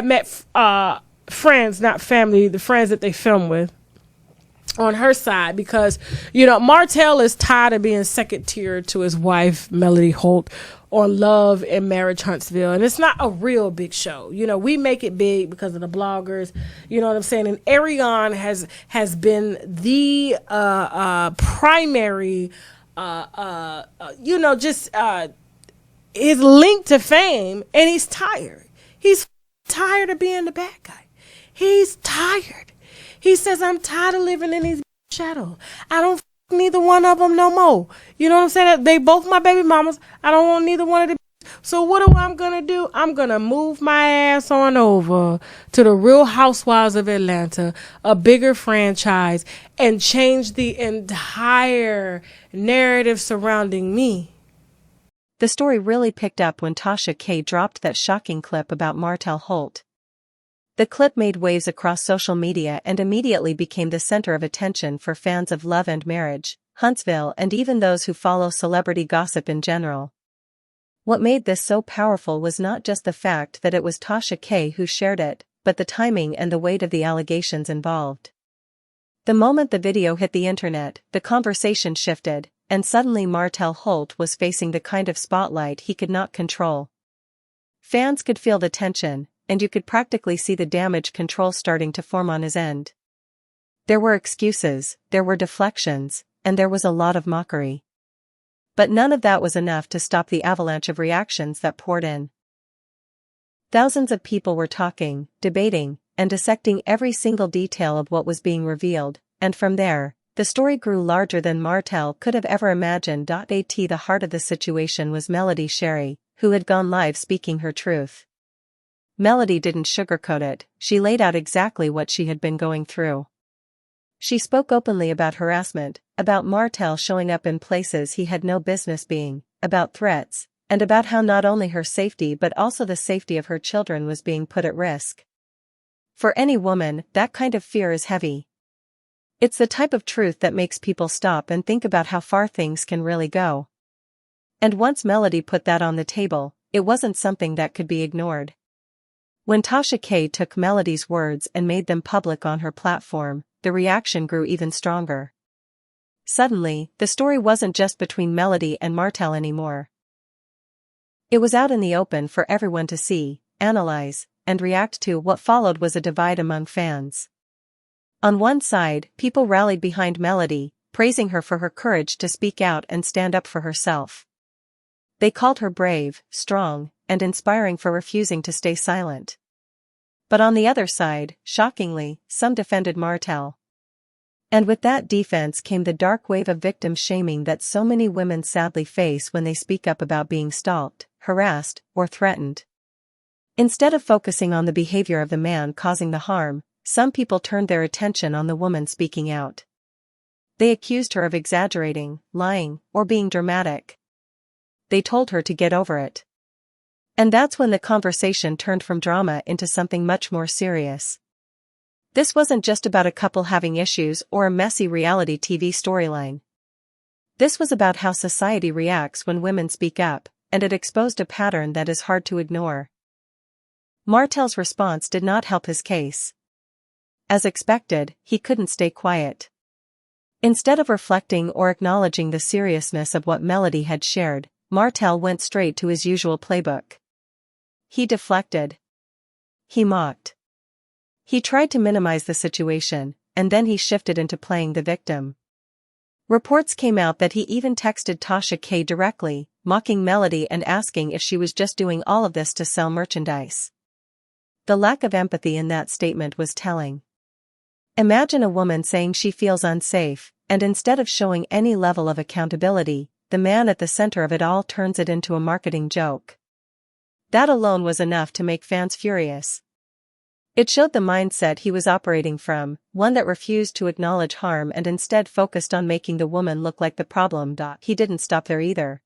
met friends, not family, the friends that they film with on her side, because Martell is tired of being second tier to his wife Melody Holt on Love and Marriage Huntsville, and it's not a real big show. We make it big because of the bloggers, you know what I'm saying, and Ariane has been the primary is linked to fame, and he's tired of being the bad guy. He's tired. He says, I'm tired of living in these shadows. I don't neither one of them no more. You know what I'm saying? They both my baby mamas. I don't want neither one of them. So what am I going to do? I'm going to move my ass on over to the Real Housewives of Atlanta, a bigger franchise, and change the entire narrative surrounding me. The story really picked up when Tasha K dropped that shocking clip about Martell Holt. The clip made waves across social media and immediately became the center of attention for fans of Love and Marriage, Huntsville, and even those who follow celebrity gossip in general. What made this so powerful was not just the fact that it was Tasha K who shared it, but the timing and the weight of the allegations involved. The moment the video hit the internet, the conversation shifted, and suddenly Martell Holt was facing the kind of spotlight he could not control. Fans could feel the tension, and you could practically see the damage control starting to form on his end. There were excuses, there were deflections, and there was a lot of mockery. But none of that was enough to stop the avalanche of reactions that poured in. Thousands of people were talking, debating, and dissecting every single detail of what was being revealed, and from there, the story grew larger than Martell could have ever imagined. At the heart of the situation was Melody Sherry, who had gone live speaking her truth. Melody didn't sugarcoat it, she laid out exactly what she had been going through. She spoke openly about harassment, about Martell showing up in places he had no business being, about threats, and about how not only her safety but also the safety of her children was being put at risk. For any woman, that kind of fear is heavy. It's the type of truth that makes people stop and think about how far things can really go. And once Melody put that on the table, it wasn't something that could be ignored. When Tasha K took Melody's words and made them public on her platform, the reaction grew even stronger. Suddenly, the story wasn't just between Melody and Martell anymore. It was out in the open for everyone to see, analyze, and react to. What followed was a divide among fans. On one side, people rallied behind Melody, praising her for her courage to speak out and stand up for herself. They called her brave, strong, and inspiring for refusing to stay silent. But on the other side, shockingly, some defended Martell. And with that defense came the dark wave of victim shaming that so many women sadly face when they speak up about being stalked, harassed, or threatened. Instead of focusing on the behavior of the man causing the harm, some people turned their attention on the woman speaking out. They accused her of exaggerating, lying, or being dramatic. They told her to get over it. And that's when the conversation turned from drama into something much more serious. This wasn't just about a couple having issues or a messy reality TV storyline. This was about how society reacts when women speak up, and it exposed a pattern that is hard to ignore. Martell's response did not help his case. As expected, he couldn't stay quiet. Instead of reflecting or acknowledging the seriousness of what Melody had shared, Martell went straight to his usual playbook. He deflected. He mocked. He tried to minimize the situation, and then he shifted into playing the victim. Reports came out that he even texted Tasha K directly, mocking Melody and asking if she was just doing all of this to sell merchandise. The lack of empathy in that statement was telling. Imagine a woman saying she feels unsafe, and instead of showing any level of accountability, the man at the center of it all turns it into a marketing joke. That alone was enough to make fans furious. It showed the mindset he was operating from, one that refused to acknowledge harm and instead focused on making the woman look like the problem. He didn't stop there either.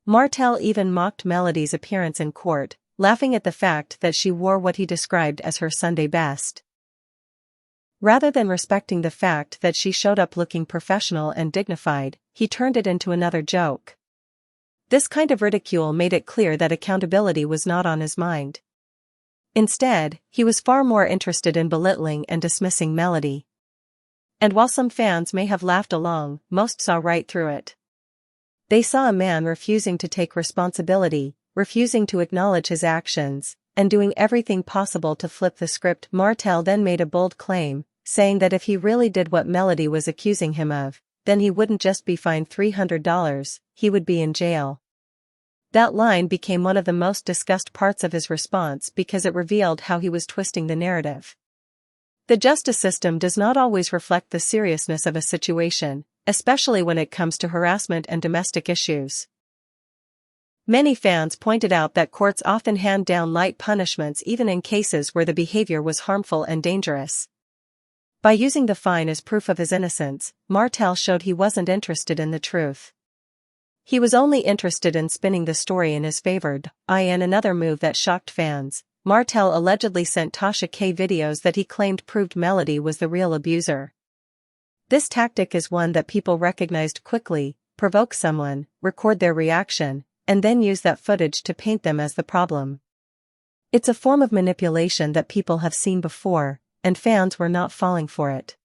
Martell even mocked Melody's appearance in court, laughing at the fact that she wore what he described as her Sunday best. Rather than respecting the fact that she showed up looking professional and dignified, he turned it into another joke. This kind of ridicule made it clear that accountability was not on his mind. Instead, he was far more interested in belittling and dismissing Melody. And while some fans may have laughed along, most saw right through it. They saw a man refusing to take responsibility, refusing to acknowledge his actions, and doing everything possible to flip the script. Martell then made a bold claim, saying that if he really did what Melody was accusing him of, then he wouldn't just be fined $300, he would be in jail. That line became one of the most discussed parts of his response because it revealed how he was twisting the narrative. The justice system does not always reflect the seriousness of a situation, especially when it comes to harassment and domestic issues. Many fans pointed out that courts often hand down light punishments even in cases where the behavior was harmful and dangerous. By using the fine as proof of his innocence, Martell showed he wasn't interested in the truth. He was only interested in spinning the story in his favor. In another move that shocked fans, Martell allegedly sent Tasha K videos that he claimed proved Melody was the real abuser. This tactic is one that people recognized quickly: provoke someone, record their reaction, and then use that footage to paint them as the problem. It's a form of manipulation that people have seen before, and fans were not falling for it.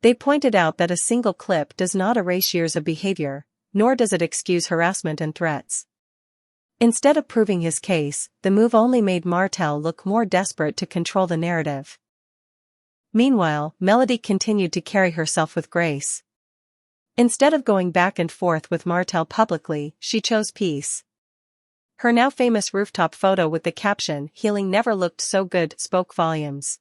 They pointed out that a single clip does not erase years of behavior, nor does it excuse harassment and threats. Instead of proving his case, the move only made Martell look more desperate to control the narrative. Meanwhile, Melody continued to carry herself with grace. Instead of going back and forth with Martell publicly, she chose peace. Her now famous rooftop photo with the caption, "Healing never looked so good," spoke volumes.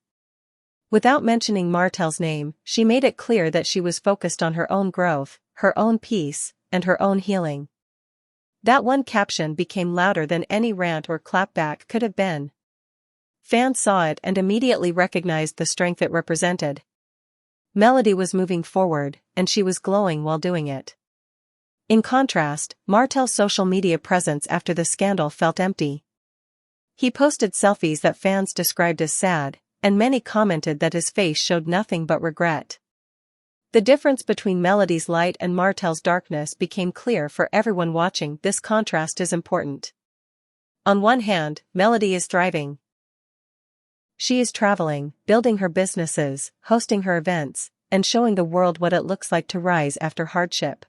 Without mentioning Martell's name, she made it clear that she was focused on her own growth, her own peace, and her own healing. That one caption became louder than any rant or clapback could have been. Fans saw it and immediately recognized the strength it represented. Melody was moving forward, and she was glowing while doing it. In contrast, Martell's social media presence after the scandal felt empty. He posted selfies that fans described as sad, and many commented that his face showed nothing but regret. The difference between Melody's light and Martell's darkness became clear for everyone watching. This contrast is important. On one hand, Melody is thriving. She is traveling, building her businesses, hosting her events, and showing the world what it looks like to rise after hardship.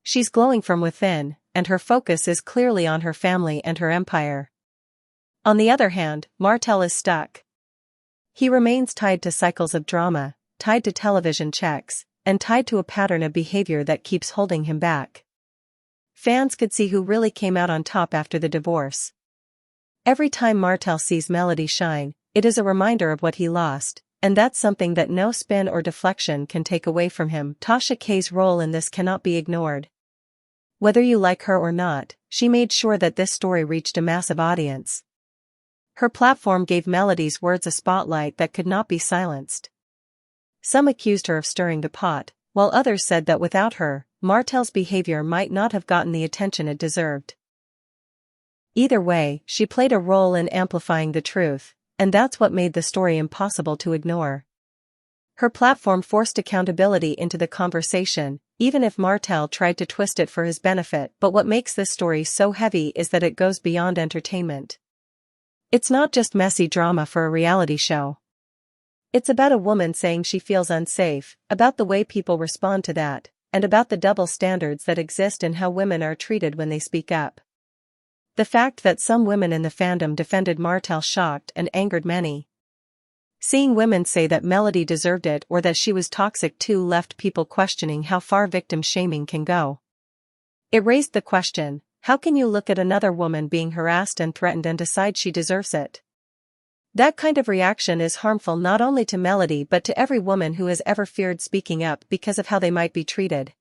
She's glowing from within, and her focus is clearly on her family and her empire. On the other hand, Martell is stuck. He remains tied to cycles of drama, tied to television checks, and tied to a pattern of behavior that keeps holding him back. Fans could see who really came out on top after the divorce. Every time Martell sees Melody shine, it is a reminder of what he lost, and that's something that no spin or deflection can take away from him. Tasha K's role in this cannot be ignored. Whether you like her or not, she made sure that this story reached a massive audience. Her platform gave Melody's words a spotlight that could not be silenced. Some accused her of stirring the pot, while others said that without her, Martell's behavior might not have gotten the attention it deserved. Either way, she played a role in amplifying the truth, and that's what made the story impossible to ignore. Her platform forced accountability into the conversation, even if Martell tried to twist it for his benefit. But what makes this story so heavy is that it goes beyond entertainment. It's not just messy drama for a reality show. It's about a woman saying she feels unsafe, about the way people respond to that, and about the double standards that exist in how women are treated when they speak up. The fact that some women in the fandom defended Martell shocked and angered many. Seeing women say that Melody deserved it or that she was toxic too left people questioning how far victim shaming can go. It raised the question, how can you look at another woman being harassed and threatened and decide she deserves it? That kind of reaction is harmful not only to Melody but to every woman who has ever feared speaking up because of how they might be treated.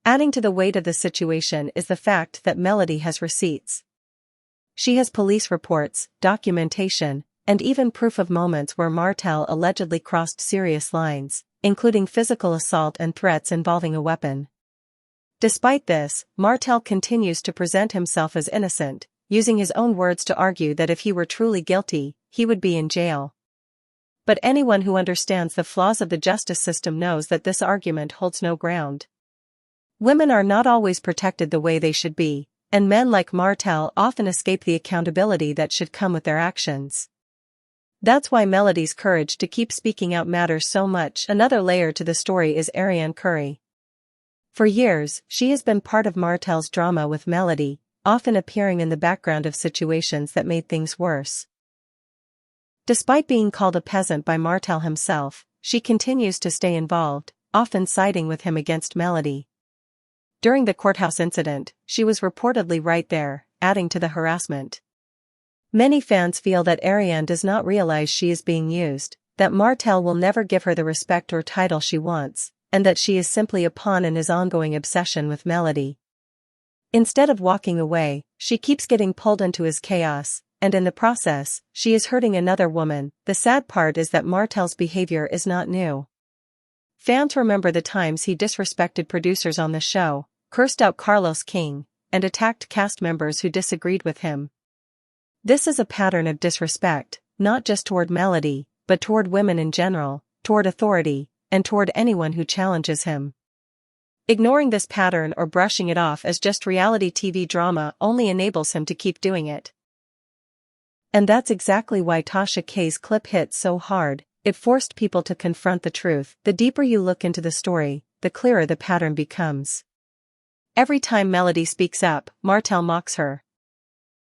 Adding to the weight of the situation is the fact that Melody has receipts. She has police reports, documentation, and even proof of moments where Martell allegedly crossed serious lines, including physical assault and threats involving a weapon. Despite this, Martell continues to present himself as innocent, using his own words to argue that if he were truly guilty, he would be in jail. But anyone who understands the flaws of the justice system knows that this argument holds no ground. Women are not always protected the way they should be, and men like Martell often escape the accountability that should come with their actions. That's why Melody's courage to keep speaking out matters so much. Another layer to the story is Ariane Curry. For years, she has been part of Martell's drama with Melody, often appearing in the background of situations that made things worse. Despite being called a peasant by Martell himself, she continues to stay involved, often siding with him against Melody. During the courthouse incident, she was reportedly right there, adding to the harassment. Many fans feel that Ariane does not realize she is being used, that Martell will never give her the respect or title she wants, and that she is simply a pawn in his ongoing obsession with Melody. Instead of walking away, she keeps getting pulled into his chaos, and in the process, she is hurting another woman. The sad part is that Martell's behavior is not new. Fans remember the times he disrespected producers on the show, cursed out Carlos King, and attacked cast members who disagreed with him. This is a pattern of disrespect, not just toward Melody, but toward women in general, toward authority, and toward anyone who challenges him. Ignoring this pattern or brushing it off as just reality TV drama only enables him to keep doing it. And that's exactly why Tasha K's clip hit so hard. It forced people to confront the truth. The deeper you look into the story, the clearer the pattern becomes. Every time Melody speaks up, Martell mocks her.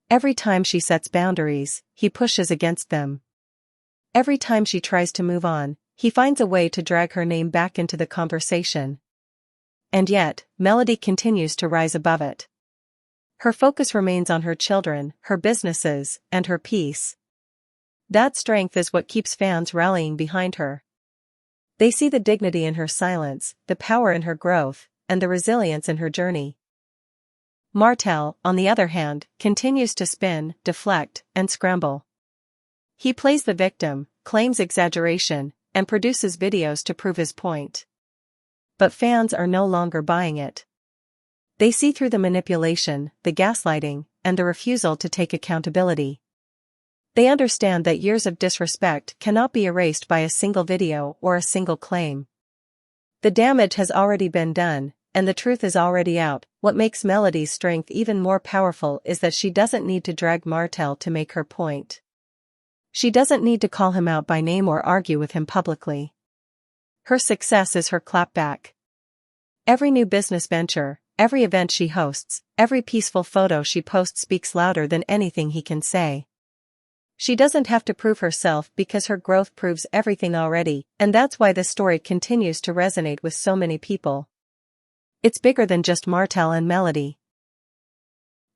Every time she sets boundaries, he pushes against them. Every time she tries to move on, he finds a way to drag her name back into the conversation. And yet, Melody continues to rise above it. Her focus remains on her children, her businesses, and her peace. That strength is what keeps fans rallying behind her. They see the dignity in her silence, the power in her growth, and the resilience in her journey. Martell, on the other hand, continues to spin, deflect, and scramble. He plays the victim, claims exaggeration, and produces videos to prove his point. But fans are no longer buying it. They see through the manipulation, the gaslighting, and the refusal to take accountability. They understand that years of disrespect cannot be erased by a single video or a single claim. The damage has already been done, and the truth is already out. What makes Melody's strength even more powerful is that she doesn't need to drag Martell to make her point. She doesn't need to call him out by name or argue with him publicly. Her success is her clapback. Every new business venture, every event she hosts, every peaceful photo she posts speaks louder than anything he can say. She doesn't have to prove herself because her growth proves everything already, and that's why this story continues to resonate with so many people. It's bigger than just Martell and Melody.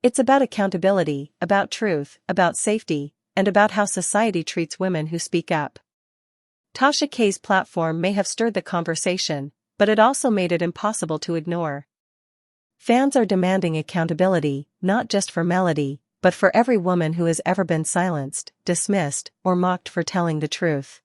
It's about accountability, about truth, about safety, and about how society treats women who speak up. Tasha K's platform may have stirred the conversation, but it also made it impossible to ignore. Fans are demanding accountability, not just for Melody, but for every woman who has ever been silenced, dismissed, or mocked for telling the truth.